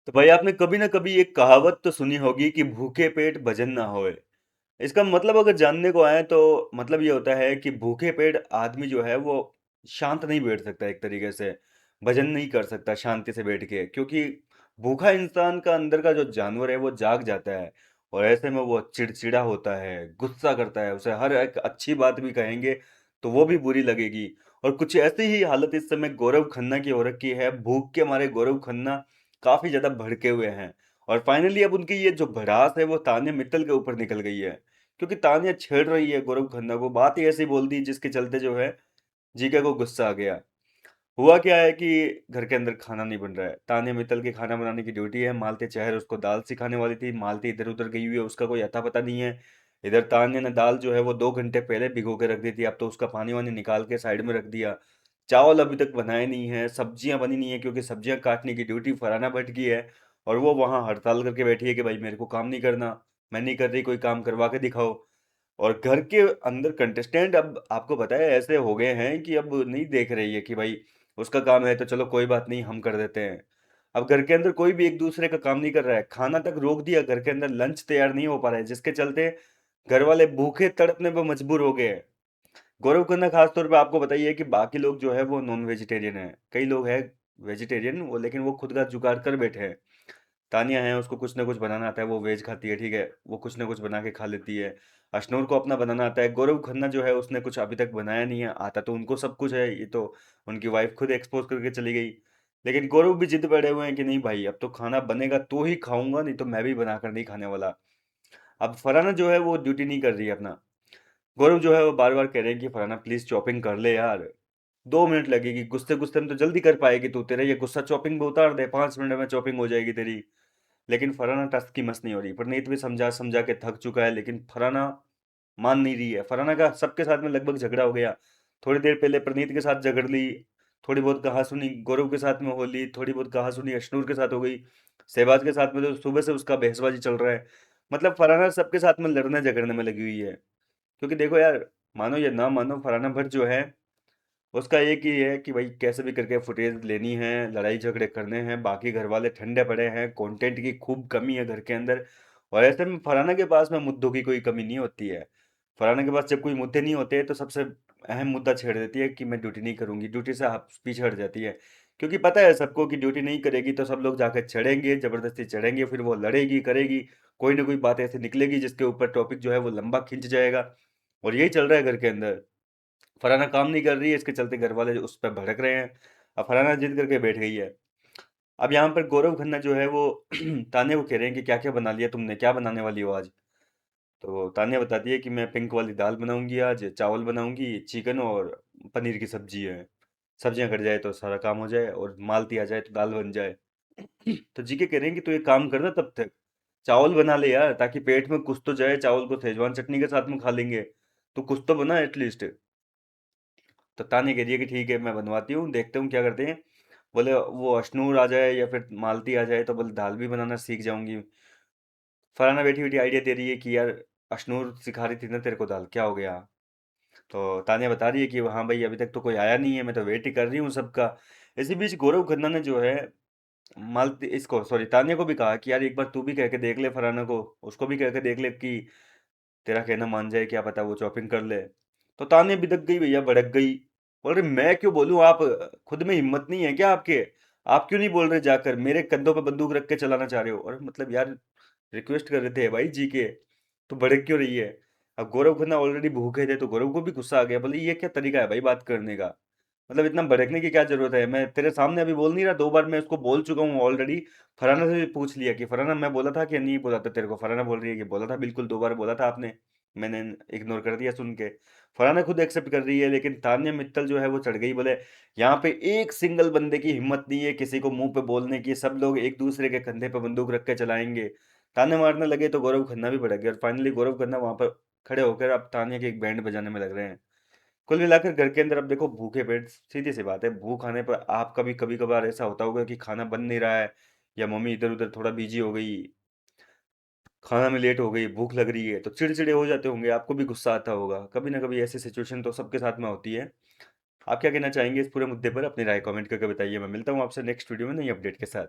तो भाई आपने कभी ना कभी एक कहावत तो सुनी होगी कि भूखे पेट भजन ना होए। इसका मतलब अगर जानने को आए तो मतलब ये होता है कि भूखे पेट आदमी जो है वो शांत नहीं बैठ सकता, एक तरीके से भजन नहीं कर सकता शांति से बैठ के, क्योंकि भूखा इंसान का अंदर का जो जानवर है वो जाग जाता है। और ऐसे में वो चिड़चिड़ा होता है, गुस्सा करता है, उसे हर एक अच्छी बात भी कहेंगे तो वो भी बुरी लगेगी। और कुछ ऐसी ही हालत इस समय गौरव खन्ना की हो रखी है। भूख के मारे गौरव खन्ना काफी ज्यादा भड़के हुए हैं। और फाइनली अब उनकी ये जो भड़ास है वो तान्या मित्तल के ऊपर निकल गई है, क्योंकि तान्या छेड़ रही है गौरव खन्ना को, बात ही ऐसी बोल दी जिसके चलते जो है जीका को गुस्सा आ गया। हुआ क्या है कि घर के अंदर खाना नहीं बन रहा है। तान्या मित्तल की खाना बनाने की ड्यूटी है, मालती चहर उसको दाल सिखाने वाली थी। मालती इधर उधर गई हुई है, उसका कोई अता पता नहीं है। इधर तान्या ने दाल जो है वो 2 घंटे पहले भिगो के रख दी थी, अब तो उसका पानी वानी निकाल के साइड में रख दिया। चावल अभी तक बनाए नहीं है, सब्जियां बनी नहीं है, क्योंकि सब्जियां काटने की ड्यूटी फरहाना भट्ट की है। और वो वहां हड़ताल करके बैठी है कि भाई मेरे को काम नहीं करना, मैं नहीं कर रही, कोई काम करवा के दिखाओ। और घर के अंदर कंटेस्टेंट अब आपको पता है ऐसे हो गए हैं कि अब नहीं देख रही है कि भाई उसका काम है तो चलो कोई बात नहीं हम कर देते हैं। अब घर के अंदर कोई भी एक दूसरे का काम नहीं कर रहा है, खाना तक रोक दिया, घर के अंदर लंच तैयार नहीं हो पा रहा है, जिसके चलते घर वाले भूखे तड़पने पर मजबूर हो गए हैं। गौरव खन्ना खास तौर पे आपको बताइए कि बाकी लोग जो है वो नॉन वेजिटेरियन है, कई लोग हैं वेजिटेरियन वो, लेकिन वो खुद का जुगाड़ कर बैठे हैं। तानिया है, उसको कुछ ना कुछ बनाना आता है, वो वेज खाती है, ठीक है, वो कुछ ना कुछ बना के खा लेती है। अशनूर को अपना बनाना आता है। गौरव खन्ना जो है उसने कुछ अभी तक बनाया नहीं है, आता तो उनको सब कुछ है, ये तो उनकी वाइफ खुद एक्सपोज करके चली गई। लेकिन गौरव भी जिद बैठे हुए हैं कि नहीं भाई अब तो खाना बनेगा तो ही खाऊंगा, नहीं तो मैं भी बनाकर नहीं खाने वाला। अब फरहाना जो है वो ड्यूटी नहीं कर रही है अपना। गौरव जो है वो बार बार कह रहे हैं कि फरहाना प्लीज चॉपिंग कर ले यार, 2 मिनट लगेगी, गुस्से गुस्से में तो जल्दी कर पाएगी तू, तेरा ये गुस्सा चॉपिंग में उतार दे, 5 मिनट में चॉपिंग हो जाएगी तेरी। लेकिन फरहाना टस की मस नहीं हो रही। प्रनीत भी समझा समझा के थक चुका है, लेकिन फरहाना मान नहीं रही है। फरहाना का सबके साथ में लगभग झगड़ा हो गया। थोड़ी देर पहले प्रनीत के साथ झगड़ ली, थोड़ी बहुत कहा सुनी गौरव के साथ में हो ली, थोड़ी बहुत कहा सुनी अशनूर के साथ हो गई। शहबाज के साथ में तो सुबह से उसका बहसबाजी चल रहा है। मतलब फरहाना सबके साथ में लड़ने झगड़ने में लगी हुई है। क्योंकि देखो यार, मानो या ना मानो, फरहाना भट्ट जो है उसका एक ही है कि भाई कैसे भी करके फुटेज लेनी है, लड़ाई झगड़े करने हैं, बाकी घर वाले ठंडे पड़े हैं, कंटेंट की खूब कमी है घर के अंदर। और ऐसे में फरहाना के पास में मुद्दों की कोई कमी नहीं होती है। फरहाना के पास जब कोई मुद्दे नहीं होते तो सबसे अहम मुद्दा छेड़ देती है कि मैं ड्यूटी नहीं करूंगी, ड्यूटी से पीछे हट जाती है। क्योंकि पता है सबको कि ड्यूटी नहीं करेगी तो सब लोग जाकर चढ़ेंगे, जबरदस्ती चढ़ेंगे, फिर वो लड़ेगी करेगी, कोई ना कोई बात ऐसी निकलेगी जिसके ऊपर टॉपिक जो है वो लंबा खिंच जाएगा। और यही चल रहा है घर के अंदर। फरहाना काम नहीं कर रही है, इसके चलते घर वाले उस पर भड़क रहे हैं। अब फरहाना जिद करके बैठ गई है। अब यहाँ पर गौरव खन्ना जो है वो तान्या को कह रहे हैं कि क्या क्या बना लिया तुमने, क्या बनाने वाली हो आज। तो तान्या बताती है कि मैं पिंक वाली दाल बनाऊंगी, आज चावल बनाऊंगी, चिकन और पनीर की सब्जी है। सब्जियां कट जाए तो सारा काम हो जाए, और मालती आ जाए तो दाल बन जाए। तो जीके कह रहे हैं कि तू एक काम करना, तब तक चावल बना ले यार, ताकि पेट में कुछ तो जाए, चावल को सेजवान चटनी के साथ में खा लेंगे। तो कुछ तो बना एटलीस्ट। तो तान्या कह रही है कि ठीक है मैं बनवाती हूँ, देखते हूँ क्या करते हैं। बोले वो अशनूर आ जाए या फिर मालती आ जाए तो बोले दाल भी बनाना सीख जाऊंगी। फरहाना बैठी बैठी आइडिया दे रही है कि यार अशनूर सिखा रही थी ना तेरे को दाल, क्या हो गया। तो तान्या बता रही है कि हाँ भाई अभी तक तो कोई आया नहीं है, मैं तो वेट ही कर रही हूँ सबका। इसी बीच गौरव खन्ना ने जो है मालती इसको सॉरी तान्या को भी कहा कि यार एक बार तू भी कह के देख ले फरहाना को, उसको भी कह के देख ले कि तेरा कहना मान जाए, क्या पता वो चॉपिंग कर ले। तो तान्या बिदक गई भैया, भड़क गई। बोल रही मैं क्यों बोलूं, आप खुद में हिम्मत नहीं है क्या आपके, आप क्यों नहीं बोल रहे, जाकर मेरे कंधों पे बंदूक रख के चलाना चाह रहे हो। और मतलब यार रिक्वेस्ट कर रहे थे भाई जी के, तो भड़क क्यों रही है। अब गौरव खन्ना ऑलरेडी भूखे थे तो गौरव को भी गुस्सा आ गया, बोले ये क्या तरीका है भाई बात करने का, मतलब इतना भड़कने की क्या जरूरत है, मैं तेरे सामने अभी बोल नहीं रहा, 2 बार मैं उसको बोल चुका हूँ ऑलरेडी। फरहाना से भी पूछ लिया कि फरहाना मैं बोला था कि नहीं बोला था तेरे को। फरहाना बोल रही है कि बोला था, बिल्कुल 2 बार बोला था आपने, मैंने इग्नोर कर दिया सुन के। फरहाना खुद एक्सेप्ट कर रही है, लेकिन तान्या मित्तल जो है वो चढ़ गई। बोले यहाँ पे एक सिंगल बंदे की हिम्मत नहीं है किसी को मुंह पे बोलने की, सब लोग एक दूसरे के कंधे पे बंदूक रख के चलाएंगे। ताने मारने लगे तो गौरव खन्ना भी भड़क गया, और फाइनली गौरव खन्ना वहां पर खड़े होकर अब तान्या के एक बैंड बजाने में लग रहे हैं। कुल मिलाकर घर के अंदर अब देखो भूखे पेट, सीधी सी बात है, भूख आने पर आपका भी कभी कभार ऐसा होता होगा कि खाना बन नहीं रहा है, या मम्मी इधर उधर थोड़ा बिजी हो गई, खाना में लेट हो गई, भूख लग रही है, तो चिड़चिड़े हो जाते होंगे, आपको भी गुस्सा आता होगा कभी ना कभी, ऐसी सिचुएशन तो सबके साथ में होती है। आप क्या कहना चाहेंगे इस पूरे मुद्दे पर, अपनी राय कमेंट करके बताइए। मैं मिलता हूँ आपसे नेक्स्ट वीडियो में नई अपडेट के साथ।